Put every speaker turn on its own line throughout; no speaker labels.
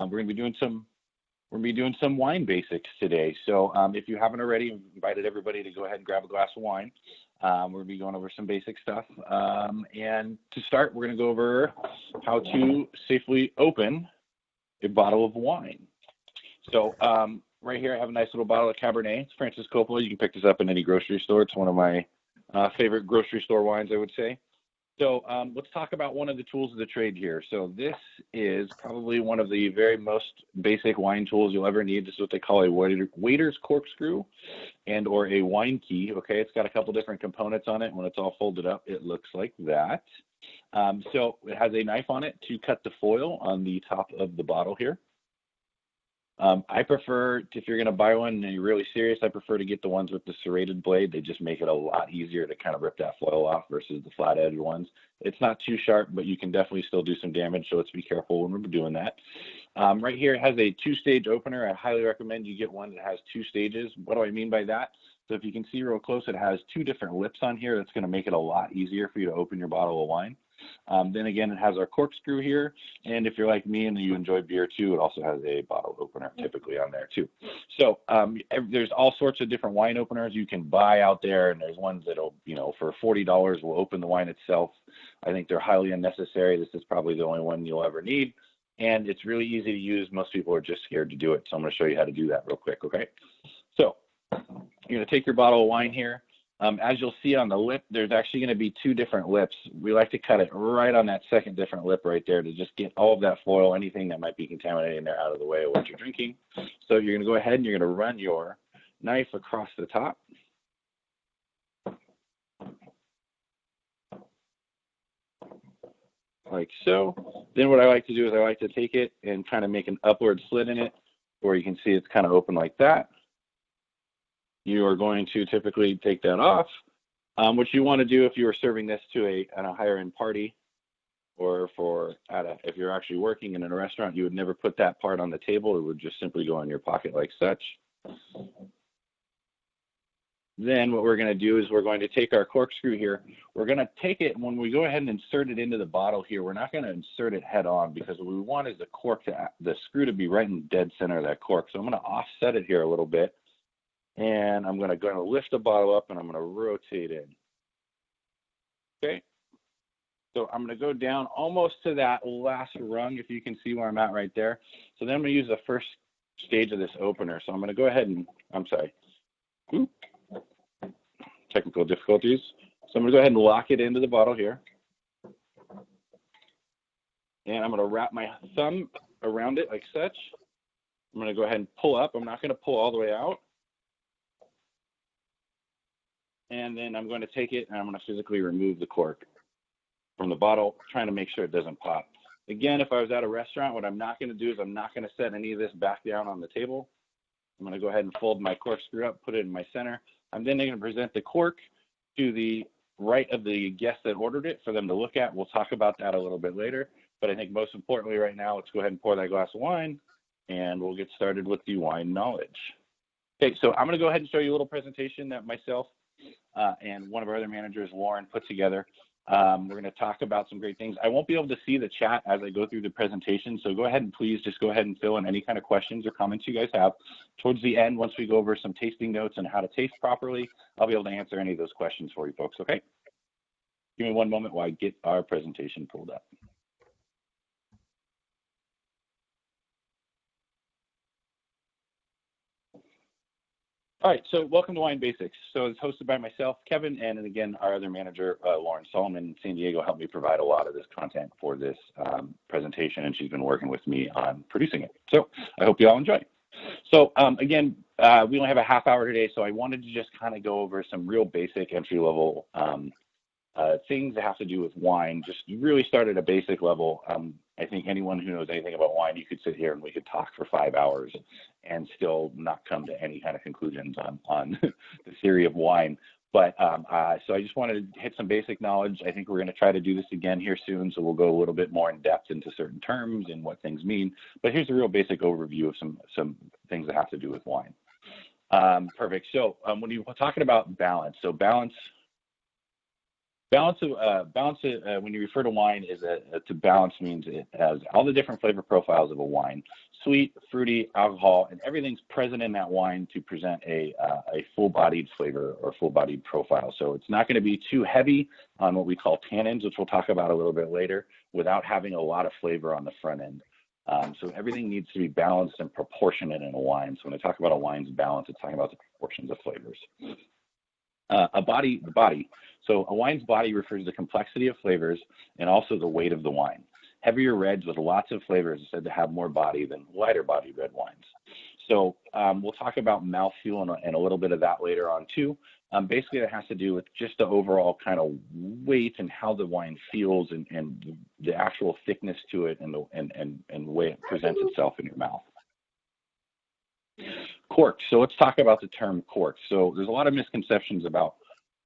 We're gonna be doing some wine basics today. So if you haven't already, I've invited everybody to go ahead and grab a glass of wine. We're gonna be going over some basic stuff. And to start, we're gonna go over how to safely open a bottle of wine. So right here, I have a nice little bottle of Cabernet. It's Francis Coppola. You can pick this up in any grocery store. It's one of my favorite grocery store wines, I would say. So let's talk about one of the tools of the trade here. So this is probably one of the very most basic wine tools you'll ever need. This is what they call a waiter's corkscrew and or a wine key. Okay, it's got a couple different components on it. When it's all folded up, it looks like that. So it has a knife on it to cut the foil on the top of the bottle here. I prefer, if you're going to buy one and you're really serious, I prefer to get the ones with the serrated blade. They just make it a lot easier to kind of rip that foil off versus the flat edge ones. It's not too sharp, but you can definitely still do some damage, so let's be careful when we're doing that. Right here, it has a two-stage opener. I highly recommend you get one that has two stages. What do I mean by that? So if you can see real close, it has two different lips on here. That's going to make it a lot easier for you to open your bottle of wine. Then again, it has our corkscrew here, and if you're like me and you enjoy beer too, it also has a bottle opener typically on there too. So there's all sorts of different wine openers you can buy out there, and there's ones that'll, for $40 will open the wine itself. I think they're highly unnecessary. This is probably the only one you'll ever need, and it's really easy to use. Most people are just scared to do it, so I'm going to show you how to do that real quick, okay? So you're going to take your bottle of wine here. As you'll see on the lip, there's actually going to be two different lips. We like to cut it right on that second different lip right there to just get all of that foil, anything that might be contaminated in there, out of the way of what you're drinking. So you're going to go ahead and you're going to run your knife across the top. Like so. Then what I like to do is I like to take it and kind of make an upward slit in it where you can see it's kind of open like that. You are going to typically take that off. What you want to do if you were serving this to a higher end party, or if you're actually working in a restaurant, you would never put that part on the table. It would just simply go in your pocket like such. Then what we're going to do is we're going to take our corkscrew here. We're going to take it, when we go ahead and insert it into the bottle here, we're not going to insert it head on, because what we want is the screw to be right in the dead center of that cork. So I'm going to offset it here a little bit. And I'm going to lift the bottle up and I'm going to rotate it. Okay. So I'm going to go down almost to that last rung, if you can see where I'm at right there. So then I'm going to use the first stage of this opener. So I'm going to go ahead and, technical difficulties. So I'm going to go ahead and lock it into the bottle here. And I'm going to wrap my thumb around it like such. I'm going to go ahead and pull up. I'm not going to pull all the way out. And then I'm going to take it and I'm going to physically remove the cork from the bottle, trying to make sure it doesn't pop. Again, if I was at a restaurant, what I'm not going to do is I'm not going to set any of this back down on the table. I'm going to go ahead and fold my corkscrew up, put it in my center. I'm then going to present the cork to the right of the guest that ordered it for them to look at. We'll talk about that a little bit later. But I think most importantly right now, let's go ahead and pour that glass of wine and we'll get started with the wine knowledge. Okay, so I'm going to go ahead and show you a little presentation that myself and one of our other managers, Lauren, put together. We're going to talk about some great things. I won't be able to see the chat as I go through the presentation, so go ahead and please just go ahead and fill in any kind of questions or comments you guys have. Towards the end, once we go over some tasting notes and how to taste properly, I'll be able to answer any of those questions for you folks, okay? Give me one moment while I get our presentation pulled up. All right, so welcome to Wine Basics. So it's hosted by myself, Kevin, and again, our other manager, Lauren Solomon in San Diego, helped me provide a lot of this content for this presentation, and she's been working with me on producing it. So I hope you all enjoy. So again, we only have a half hour today, so I wanted to just kind of go over some real basic entry-level things that have to do with wine. Just really start at a basic level. I think anyone who knows anything about wine, you could sit here and we could talk for 5 hours and still not come to any kind of conclusions on the theory of wine. But so I just wanted to hit some basic knowledge. I think we're going to try to do this again here soon, so we'll go a little bit more in depth into certain terms and what things mean. But here's a real basic overview of some things that have to do with wine. Perfect. So when you're talking about balance, so balance when you refer to wine, to balance means it has all the different flavor profiles of a wine. sweet, fruity, alcohol, and everything's present in that wine to present a full-bodied flavor or full-bodied profile. So it's not going to be too heavy on what we call tannins, which we'll talk about a little bit later, without having a lot of flavor on the front end. So everything needs to be balanced and proportionate in a wine. So when I talk about a wine's balance, it's talking about the proportions of flavors. The body. So a wine's body refers to the complexity of flavors and also the weight of the wine. Heavier reds with lots of flavors are said to have more body than lighter bodied red wines. So we'll talk about mouthfeel and a little bit of that later on too. Basically, that has to do with just the overall kind of weight and how the wine feels and the actual thickness to it and the way it presents itself in your mouth. Cork. So let's talk about the term cork. So there's a lot of misconceptions about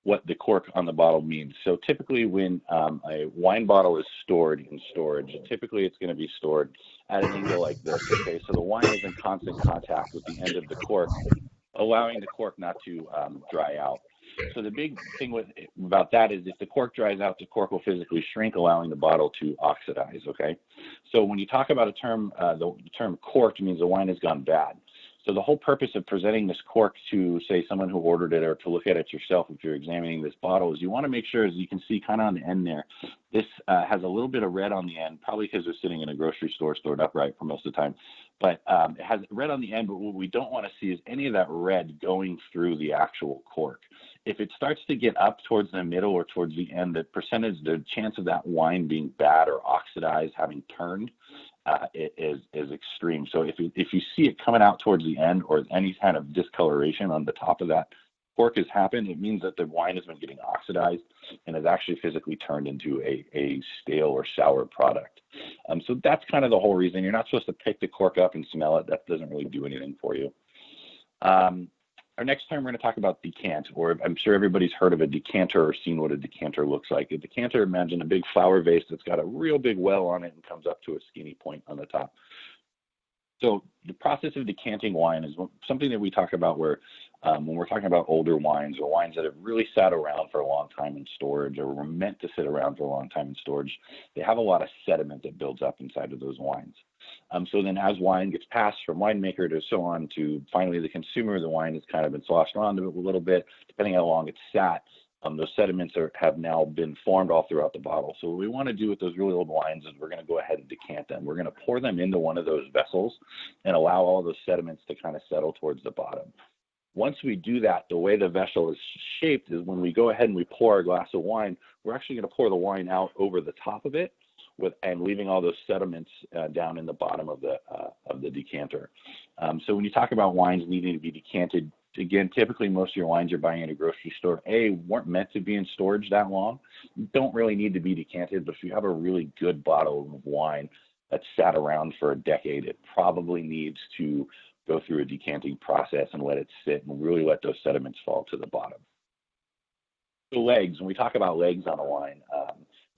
what the cork on the bottle means. So typically when a wine bottle is stored in storage, typically it's going to be stored at an angle like this, okay? So the wine is in constant contact with the end of the cork, allowing the cork not to dry out. So the big thing about that is if the cork dries out, the cork will physically shrink, allowing the bottle to oxidize, okay? So when you talk about a term, the term corked means the wine has gone bad. So the whole purpose of presenting this cork to, say, someone who ordered it or to look at it yourself if you're examining this bottle is you want to make sure, as you can see kind of on the end there, this has a little bit of red on the end, probably because they're sitting in a grocery store stored upright for most of the time. But it has red on the end, but what we don't want to see is any of that red going through the actual cork. If it starts to get up towards the middle or towards the end, the chance of that wine being bad or oxidized, having turned, is extreme. So if you see it coming out towards the end or any kind of discoloration on the top of that cork has happened, it means that the wine has been getting oxidized and has actually physically turned into a stale or sour product. So that's kind of the whole reason. You're not supposed to pick the cork up and smell it. That doesn't really do anything for you. Our next time we're going to talk about decant, or I'm sure everybody's heard of a decanter or seen what a decanter looks like. A decanter, imagine a big flower vase that's got a real big well on it and comes up to a skinny point on the top. So the process of decanting wine is something that we talk about where when we're talking about older wines or wines that have really sat around for a long time in storage or were meant to sit around for a long time in storage, they have a lot of sediment that builds up inside of those wines. So then as wine gets passed from winemaker to so on to finally the consumer, the wine has kind of been sloshed around a little bit, depending how long it's sat. Those sediments have now been formed all throughout the bottle. So what we want to do with those really old wines is we're going to go ahead and decant them. We're going to pour them into one of those vessels and allow all those sediments to kind of settle towards the bottom. Once we do that, the way the vessel is shaped is when we go ahead and we pour our glass of wine, we're actually going to pour the wine out over the top of it and leaving all those sediments down in the bottom of the decanter. So when you talk about wines needing to be decanted, again, typically most of your wines you're buying at a grocery store, weren't meant to be in storage that long. You don't really need to be decanted, but if you have a really good bottle of wine that's sat around for a decade, it probably needs to go through a decanting process and let it sit and really let those sediments fall to the bottom. The legs, when we talk about legs on a wine,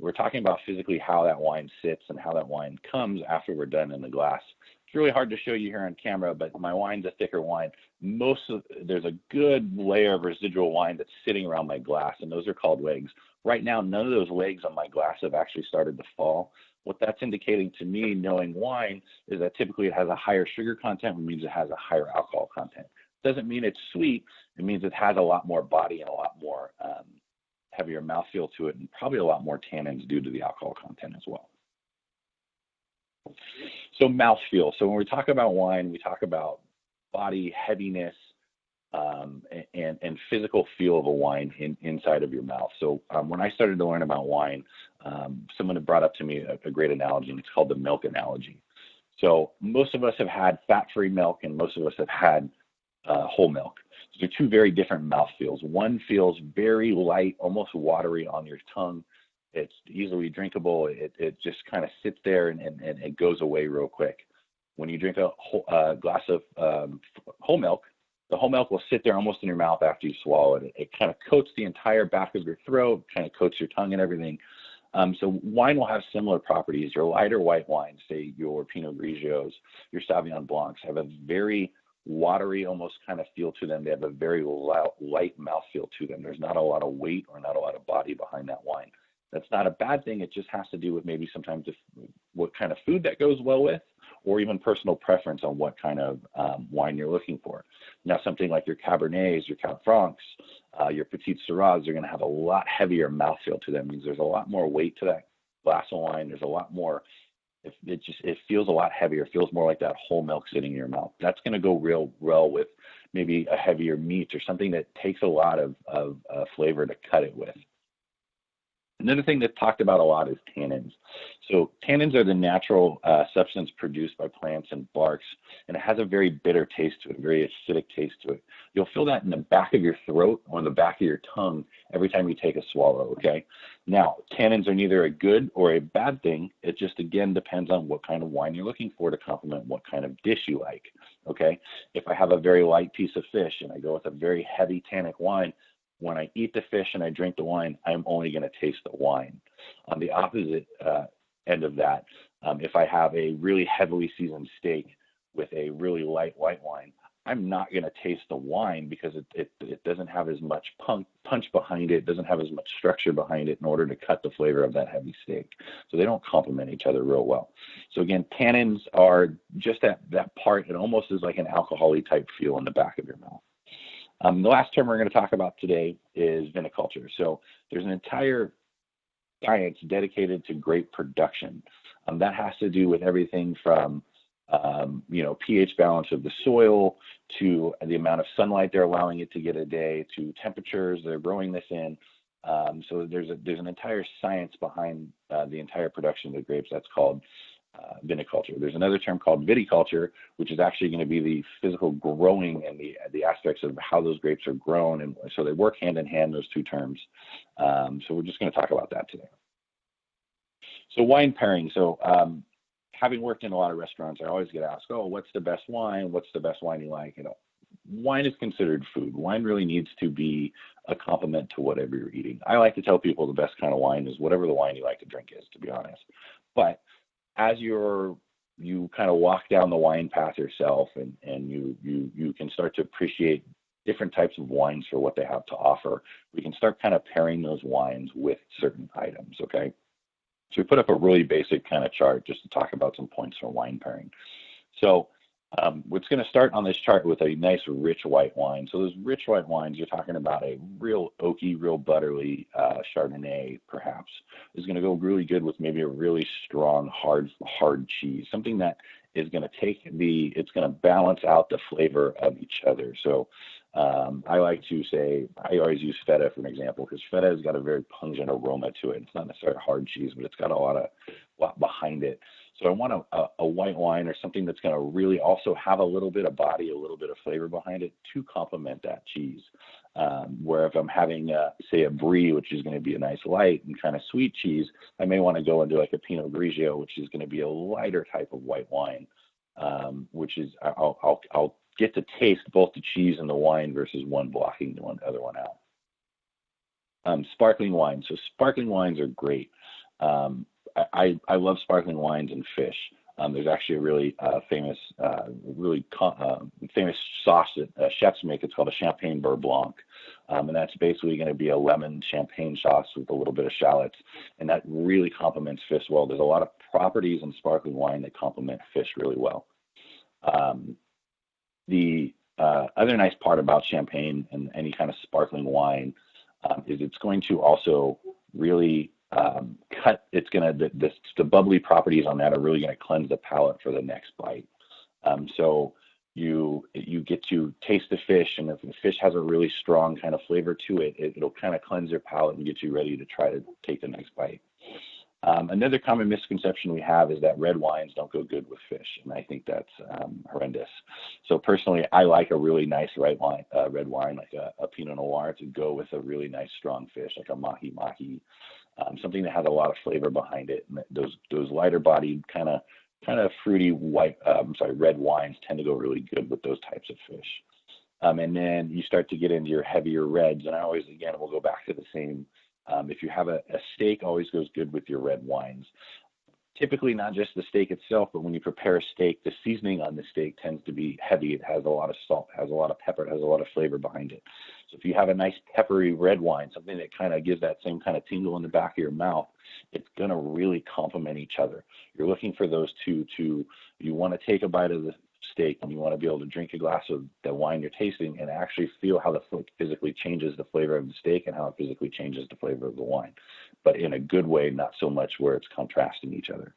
we're talking about physically how that wine sits and how that wine comes after we're done in the glass. It's really hard to show you here on camera, but my wine's a thicker wine. There's a good layer of residual wine that's sitting around my glass, and those are called legs. Right now, none of those legs on my glass have actually started to fall. What that's indicating to me, knowing wine, is that typically it has a higher sugar content, which means it has a higher alcohol content. Doesn't mean it's sweet. It means it has a lot more body and a lot more heavier mouthfeel to it, and probably a lot more tannins due to the alcohol content as well. So mouthfeel. So when we talk about wine, we talk about body, heaviness, and physical feel of a wine inside of your mouth. So when I started to learn about wine, someone had brought up to me a great analogy, and it's called the milk analogy. So most of us have had fat-free milk, and most of us have had whole milk. So they're two very different mouthfeels. One feels very light, almost watery on your tongue. It's easily drinkable. It just kind of sits there and it goes away real quick. When you drink a glass of whole milk, the whole milk will sit there almost in your mouth after you swallow it. It kind of coats the entire back of your throat, kind of coats your tongue and everything. So wine will have similar properties. Your lighter white wines, say your Pinot Grigios, your Sauvignon Blancs, have a very watery almost kind of feel to them. They have a very light mouthfeel to them. There's not a lot of weight or not a lot of body behind that wine. That's not a bad thing. It just has to do with maybe sometimes what kind of food that goes well with, or even personal preference on what kind of wine you're looking for. Now, something like your Cabernets, your Cab Francs, your Petite Syrahs are going to have a lot heavier mouthfeel to them. It means there's a lot more weight to that glass of wine. There's a lot more. It feels a lot heavier. It feels more like that whole milk sitting in your mouth. That's going to go real well with maybe a heavier meat or something that takes a lot of flavor to cut it with. Another thing that's talked about a lot is tannins. So tannins are the natural substance produced by plants and barks, and it has a very bitter taste to it, a very acidic taste to it. You'll feel that in the back of your throat or in the back of your tongue every time you take a swallow, okay? Now, tannins are neither a good or a bad thing. It just, again, depends on what kind of wine you're looking for to complement what kind of dish you like, okay? If I have a very light piece of fish and I go with a very heavy tannic wine, when I eat the fish and I drink the wine, I'm only going to taste the wine. On the opposite end of that, if I have a really heavily seasoned steak with a really light white wine, I'm not going to taste the wine because it doesn't have as much punch behind it, doesn't have as much structure behind it in order to cut the flavor of that heavy steak. So they don't complement each other real well. So again, tannins are just that part. It almost is like an alcohol-y type feel in the back of your mouth. The last term we're going to talk about today is viniculture. So there's an entire science dedicated to grape production. That has to do with everything from pH balance of the soil to the amount of sunlight they're allowing it to get a day, to temperatures they're growing this in. So there's an entire science behind the entire production of the grapes. That's called viniculture. There's another term called viticulture, which is actually going to be the physical growing and the aspects of how those grapes are grown, and so they work hand in hand, those two terms. So we're just going to talk about that today. So wine pairing. So having worked in a lot of restaurants, I always get asked, "Oh, what's the best wine? What's the best wine you like?" Wine is considered food. Wine really needs to be a complement to whatever you're eating. I like to tell people the best kind of wine is whatever the wine you like to drink is, to be honest. But as you kind of walk down the wine path yourself, and you can start to appreciate different types of wines for what they have to offer, we can start kind of pairing those wines with certain items, okay? So we put up a really basic kind of chart just to talk about some points for wine pairing. So we're going to start on this chart with a nice rich white wine. So those rich white wines, you're talking about a real oaky, real buttery Chardonnay, perhaps, is going to go really good with maybe a really strong, hard cheese, something that is going to it's going to balance out the flavor of each other. So I like to say, I always use feta for an example, because feta has got a very pungent aroma to it. It's not necessarily hard cheese, but it's got a lot behind it. So I want a white wine or something that's going to really also have a little bit of body, a little bit of flavor behind it to complement that cheese. Where if I'm having, say, a brie, which is going to be a nice light and kind of sweet cheese, I may want to go into like a Pinot Grigio, which is going to be a lighter type of white wine, which is I'll get to taste both the cheese and the wine versus one blocking the other one out. Sparkling wine. So sparkling wines are great. I love sparkling wines and fish. There's actually a really famous sauce that chefs make. It's called a Champagne Beurre Blanc, and that's basically going to be a lemon champagne sauce with a little bit of shallots, and that really complements fish well. There's a lot of properties in sparkling wine that complement fish really well. The other nice part about champagne and any kind of sparkling wine is it's going to also really the bubbly properties on that are really going to cleanse the palate for the next bite. So you get to taste the fish, and if the fish has a really strong kind of flavor to it, it'll kind of cleanse your palate and get you ready to try to take the next bite. Another common misconception we have is that red wines don't go good with fish, and I think that's horrendous. So personally, I like a really nice red wine like a Pinot Noir to go with a really nice strong fish, like a mahi-mahi, something that has a lot of flavor behind it. And those lighter bodied kind of fruity red wines tend to go really good with those types of fish. And then you start to get into your heavier reds, and I always, again, we'll go back to the same. If you have a steak, always goes good with your red wines. typically not just the steak itself, but when you prepare a steak, the seasoning on the steak tends to be heavy. It has a lot of salt, has a lot of pepper, it has a lot of flavor behind it. So if you have a nice peppery red wine, something that kind of gives that same kind of tingle in the back of your mouth, it's going to really complement each other. You're looking for those two to, you want to take a bite of the steak and you want to be able to drink a glass of the wine you're tasting and actually feel how the food physically changes the flavor of the steak and how it physically changes the flavor of the wine, but in a good way, not so much where it's contrasting each other.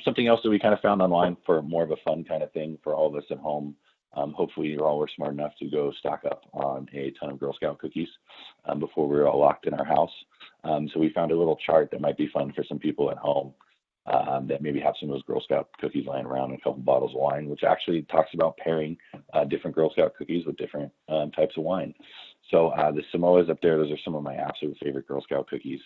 Something else that we kind of found online for more of a fun kind of thing for all of us at home. Hopefully you all were smart enough to go stock up on a ton of Girl Scout cookies before we were all locked in our house. So we found a little chart that might be fun for some people at home that maybe have some of those Girl Scout cookies lying around and a couple bottles of wine, which actually talks about pairing different Girl Scout cookies with different types of wine. So the Samoas up there, those are some of my absolute favorite Girl Scout cookies.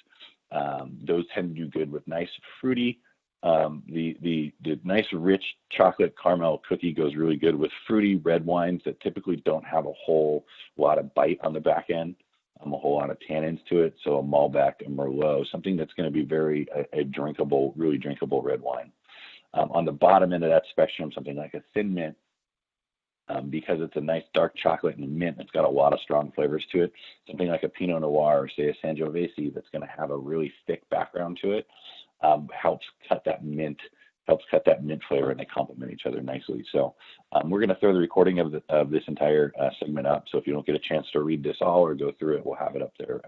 Those tend to do good with nice fruity, the nice rich chocolate caramel cookie goes really good with fruity red wines that typically don't have a whole lot of bite on the back end, a whole lot of tannins to it. So a Malbec, a Merlot, something that's going to be very a drinkable, really drinkable red wine. On the bottom end of that spectrum, something like a thin mint, because it's a nice dark chocolate and mint, it's got a lot of strong flavors to it. Something like a Pinot Noir or say a Sangiovese that's going to have a really thick background to it, helps cut that mint flavor, and they complement each other nicely. So we're going to throw the recording of this entire segment up. So if you don't get a chance to read this all or go through it, we'll have it up there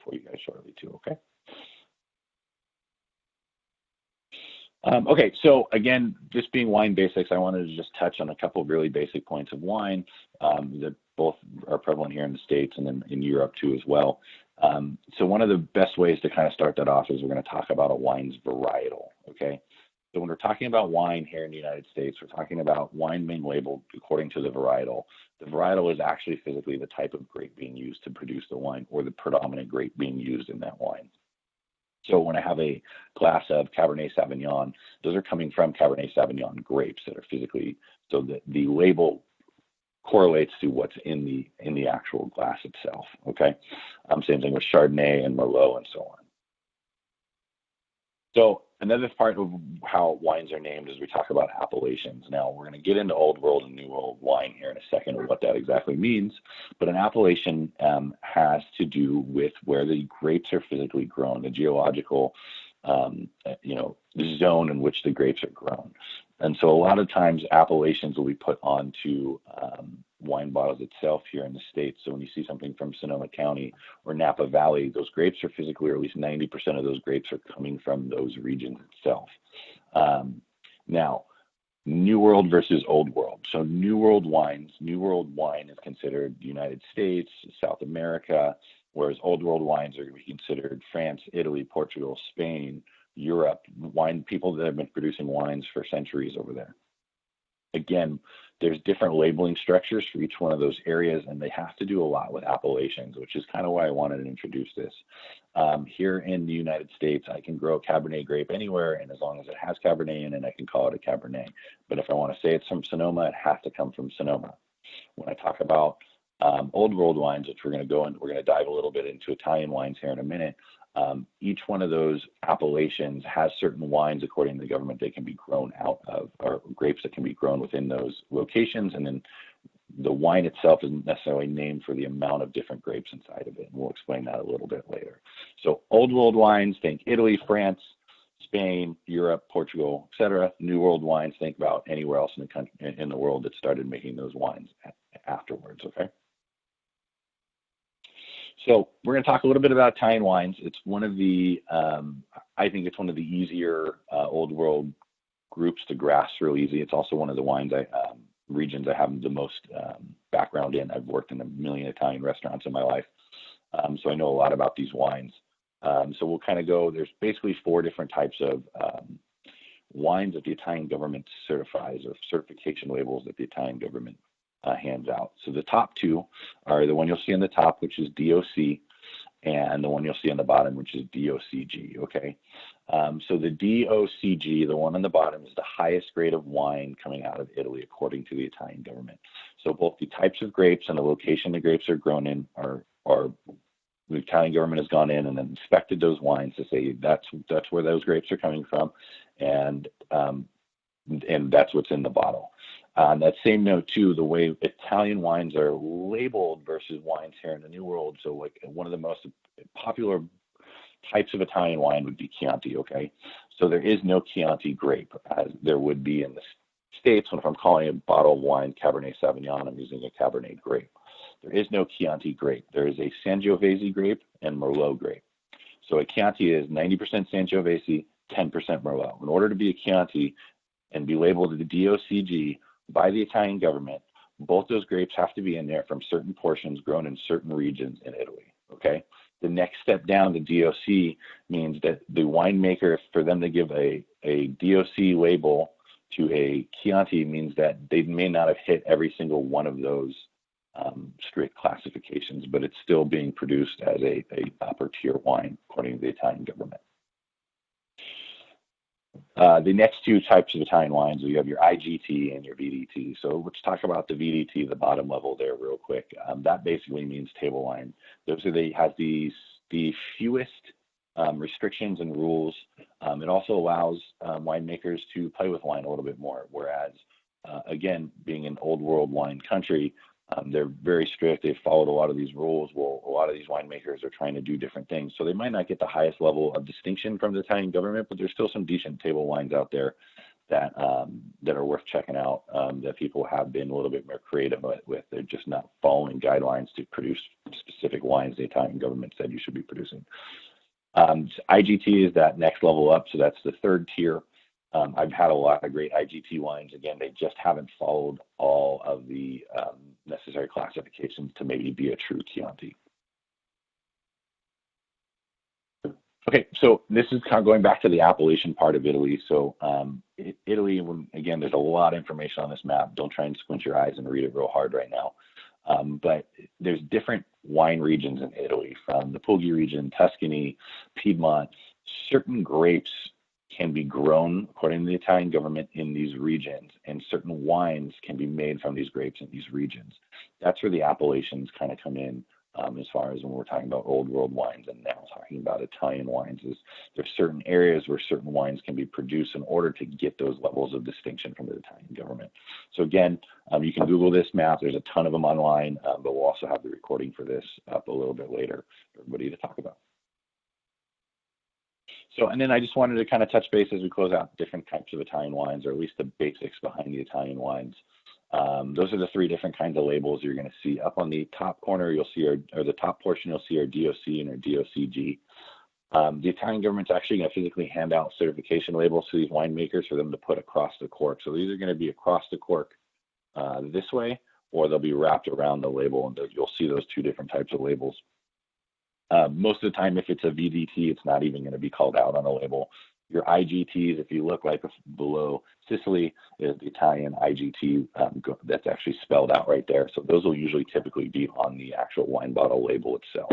for you guys shortly too. Okay. Okay, so again, just being wine basics, I wanted to just touch on a couple of really basic points of wine that both are prevalent here in the States and then in Europe too as well. So one of the best ways to kind of start that off is we're going to talk about a wine's varietal, okay? So when we're talking about wine here in the United States, we're talking about wine being labeled according to the varietal. The varietal is actually physically the type of grape being used to produce the wine or the predominant grape being used in that wine. So when I have a glass of Cabernet Sauvignon, those are coming from Cabernet Sauvignon grapes that are physically, so that the label correlates to what's in the actual glass itself, okay? Same thing with Chardonnay and Merlot and so on. So another part of how wines are named is we talk about appellations. Now, we're going to get into Old World and New World wine here in a second and what that exactly means. But an appellation has to do with where the grapes are physically grown, the geological, the zone in which the grapes are grown. And so a lot of times appellations will be put onto wine bottles itself here in the States. So when you see something from Sonoma County or Napa Valley, those grapes are physically, or at least 90% of those grapes are coming from those regions itself. Now, New World versus Old World. So New World wine is considered United States, South America, whereas Old World wines are going to be considered France, Italy, Portugal, Spain, Europe, people that have been producing wines for centuries over there. Again, there's different labeling structures for each one of those areas, and they have to do a lot with appellations, which is kind of why I wanted to introduce this. Here in the United States, I can grow a Cabernet grape anywhere, and as long as it has Cabernet in it, I can call it a Cabernet. But if I want to say it's from Sonoma, it has to come from Sonoma. When I talk about Old World wines, which we're going to dive a little bit into Italian wines here in a minute, each one of those appellations has certain wines according to the government they can be grown out of, or grapes that can be grown within those locations. And then the wine itself isn't necessarily named for the amount of different grapes inside of it. And we'll explain that a little bit later. So Old World wines, think Italy, France, Spain, Europe, Portugal, etc. New World wines, think about anywhere else in the country, in the world that started making those wines afterwards, okay? So we're going to talk a little bit about Italian wines. It's one of the, I think it's one of the easier Old World groups to grasp real easy. It's also one of the regions I have the most background in. I've worked in a million Italian restaurants in my life, so I know a lot about these wines. So we'll kind of go, there's basically 4 different types of wines that the Italian government certifies, or certification labels that the Italian government hands out. So the top 2 are the one you'll see on the top, which is DOC, and the one you'll see on the bottom, which is DOCG, okay? So the DOCG, the one on the bottom, is the highest grade of wine coming out of Italy, according to the Italian government. So both the types of grapes and the location the grapes are grown in are the Italian government has gone in and inspected those wines to say that's where those grapes are coming from, and that's what's in the bottle. On that same note, too, the way Italian wines are labeled versus wines here in the New World. So, like, one of the most popular types of Italian wine would be Chianti, okay? So there is no Chianti grape, as there would be in the States. When if I'm calling a bottle of wine Cabernet Sauvignon, I'm using a Cabernet grape. There is no Chianti grape. There is a Sangiovese grape and Merlot grape. So a Chianti is 90% Sangiovese, 10% Merlot. In order to be a Chianti and be labeled the DOCG by the Italian government, both those grapes have to be in there from certain portions grown in certain regions in Italy, okay? The next step down to DOC means that the winemaker, for them to give a DOC label to a Chianti, means that they may not have hit every single one of those strict classifications, but it's still being produced as a upper tier wine according to the Italian government. The next two types of Italian wines, you have your IGT and your VDT. So let's talk about the VDT, the bottom level there real quick. That basically means table wine. Those are the fewest restrictions and rules. It also allows winemakers to play with wine a little bit more, whereas, again, being an old world wine country, they're very strict. They've followed a lot of these rules. Well, a lot of these winemakers are trying to do different things. So they might not get the highest level of distinction from the Italian government, but there's still some decent table wines out there that are worth checking out, that people have been a little bit more creative with. They're just not following guidelines to produce specific wines the Italian government said you should be producing. IGT is that next level up, so that's the third tier. I've had a lot of great IGT wines. Again, they just haven't followed all of the necessary classifications to maybe be a true Chianti. Okay, so this is kind of going back to the appellation part of Italy. So Italy, again, there's a lot of information on this map. Don't try and squint your eyes and read it real hard right now. But there's different wine regions in Italy, from the Puglia region, Tuscany, Piedmont. Certain grapes can be grown, according to the Italian government, in these regions, and certain wines can be made from these grapes in these regions. That's where the appellations kind of come in, as far as when we're talking about old world wines and now talking about Italian wines. Is there's certain areas where certain wines can be produced in order to get those levels of distinction from the Italian government. So again, you can Google this map. There's a ton of them online, but we'll also have the recording for this up a little bit later for everybody to talk about. So, and then I just wanted to kind of touch base as we close out different types of Italian wines, or at least the basics behind the Italian wines. Those are the three different kinds of labels you're going to see. Up on the top corner, you'll see or the top portion, you'll see our DOC and our DOCG. The Italian government's actually going to physically hand out certification labels to these winemakers for them to put across the cork. So these are going to be across the cork this way, or they'll be wrapped around the label, and you'll see those two different types of labels. Most of the time, if it's a VDT, it's not even going to be called out on a label. Your IGTs, if you look like below Sicily, is the Italian IGT that's actually spelled out right there. So those will usually typically be on the actual wine bottle label itself,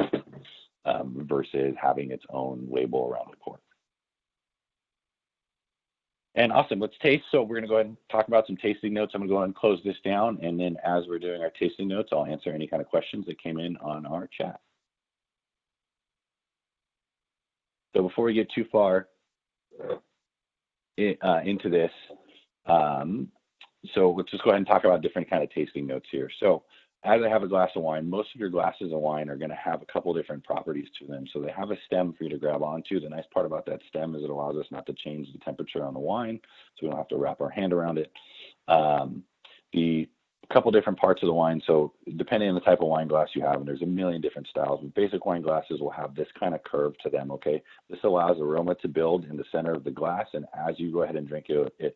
versus having its own label around the cork. And awesome, let's taste. So we're going to go ahead and talk about some tasting notes. I'm going to go ahead and close this down, and then as we're doing our tasting notes, I'll answer any kind of questions that came in on our chat. So before we get too far into this, so let's just go ahead and talk about different kind of tasting notes here. So as I have a glass of wine, most of your glasses of wine are going to have a couple different properties to them. So they have a stem for you to grab onto. The nice part about that stem is it allows us not to change the temperature on the wine, so we don't have to wrap our hand around it. The couple different parts of the wine. So depending on the type of wine glass you have, and there's a million different styles, but basic wine glasses will have this kind of curve to them, okay? This allows aroma to build in the center of the glass, and as you go ahead and drink it, it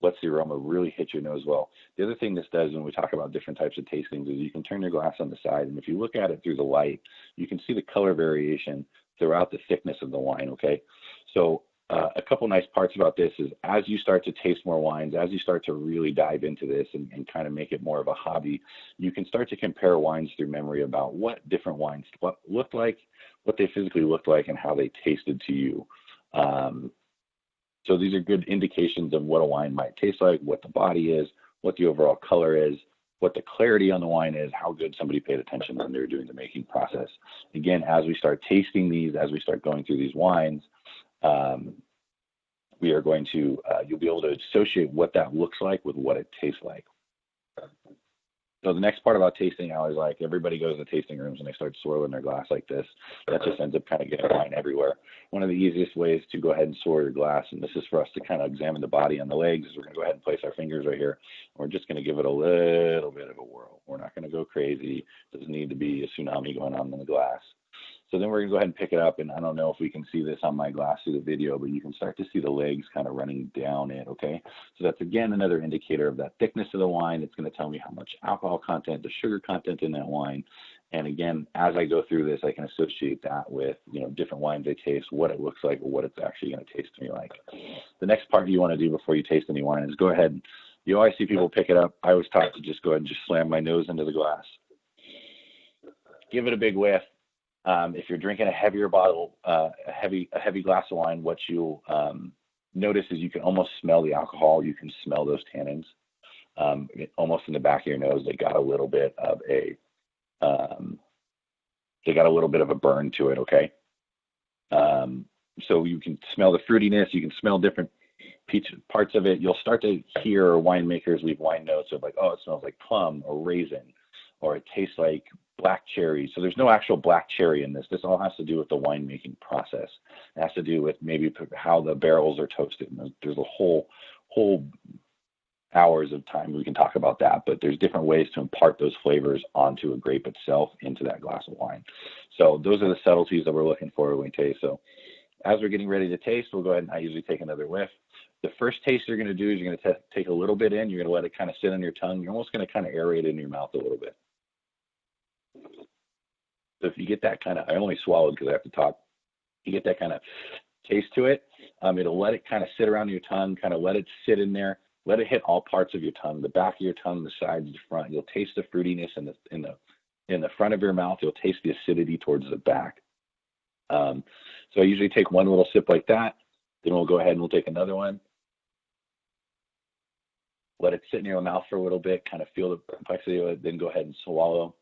lets the aroma really hit your nose well. The other thing this does when we talk about different types of tastings is you can turn your glass on the side, and if you look at it through the light, you can see the color variation throughout the thickness of the wine, okay? So a couple nice parts about this is as you start to taste more wines, as you start to really dive into this and kind of make it more of a hobby, you can start to compare wines through memory about what different wines looked like, what they physically looked like, and how they tasted to you. So these are good indications of what a wine might taste like, what the body is, what the overall color is, what the clarity on the wine is, how good somebody paid attention when they were doing the making process. Again, as we start tasting these, as we start going through these wines, we are going to, you'll be able to associate what that looks like with what it tastes like. So the next part about tasting, I was like, everybody goes to tasting rooms and they start swirling their glass like this. That just ends up kind of getting wine everywhere. One of the easiest ways to go ahead and swirl your glass, and this is for us to kind of examine the body and the legs, is we're going to go ahead and place our fingers right here. We're just going to give it a little bit of a whirl. We're not going to go crazy. It doesn't need to be a tsunami going on in the glass. So then we're going to go ahead and pick it up, and I don't know if we can see this on my glass through the video, but you can start to see the legs kind of running down it, okay? So that's, again, another indicator of that thickness of the wine. It's going to tell me how much alcohol content, the sugar content in that wine. And again, as I go through this, I can associate that with, you know, different wines I taste, what it looks like, or what it's actually going to taste to me like. The next part you want to do before you taste any wine is go ahead. You always see people pick it up. I was taught to just go ahead and just slam my nose into the glass. Give it a big whiff. If you're drinking a heavier bottle, a heavy glass of wine, what you'll notice is you can almost smell the alcohol. You can smell those tannins almost in the back of your nose. They got a little bit of a burn to it. Okay, so you can smell the fruitiness. You can smell different parts of it. You'll start to hear winemakers leave wine notes of like, oh, it smells like plum or raisin, or it tastes like black cherry. So there's no actual black cherry in this. This all has to do with the winemaking process. It has to do with maybe how the barrels are toasted. And there's a whole hours of time we can talk about that, but there's different ways to impart those flavors onto a grape itself into that glass of wine. So those are the subtleties that we're looking for when we taste. So as we're getting ready to taste, we'll go ahead and I usually take another whiff. The first taste you're going to do is you're going to take a little bit in. You're going to let it kind of sit on your tongue. You're almost going to kind of aerate it in your mouth a little bit. So if you get that kind of, I only swallowed because I have to talk. You get that kind of taste to it. It'll let it kind of sit around your tongue, kind of let it sit in there. Let it hit all parts of your tongue, the back of your tongue, the sides, the front. You'll taste the fruitiness in the front of your mouth. You'll taste the acidity towards the back. So I usually take one little sip like that. Then we'll go ahead and we'll take another one. Let it sit in your mouth for a little bit, kind of feel the complexity of it, then go ahead and swallow.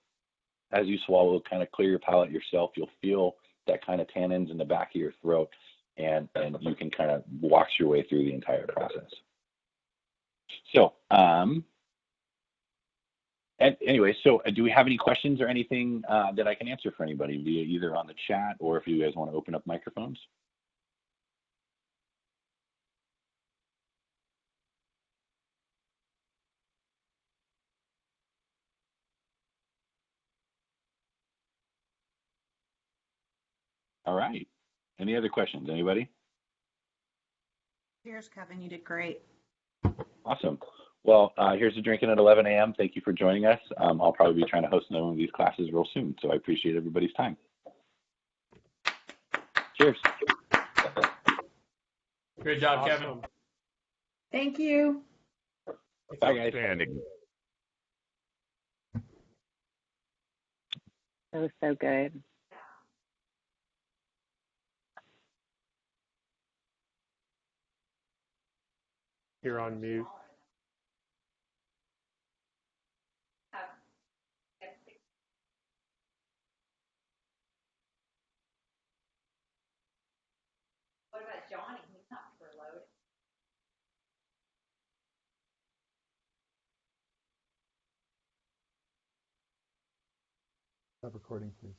As you swallow, kind of clear your palate yourself. You'll feel that kind of tannins in the back of your throat, and you can kind of walk your way through the entire process. So, anyway, so do we have any questions or anything that I can answer for anybody, via either on the chat or if you guys want to open up microphones? All right. Any other questions? Anybody?
Cheers, Kevin. You did great.
Awesome. Well, here's the drinking at 11 a.m. Thank you for joining us. I'll probably be trying to host one of these classes real soon, so I appreciate everybody's time. Cheers.
Great job,
Awesome.
Kevin.
Thank you.
Bye, guys.
Outstanding.
That was so good.
You're on mute.
What about Johnny? He's not furloughed.
Stop recording, please.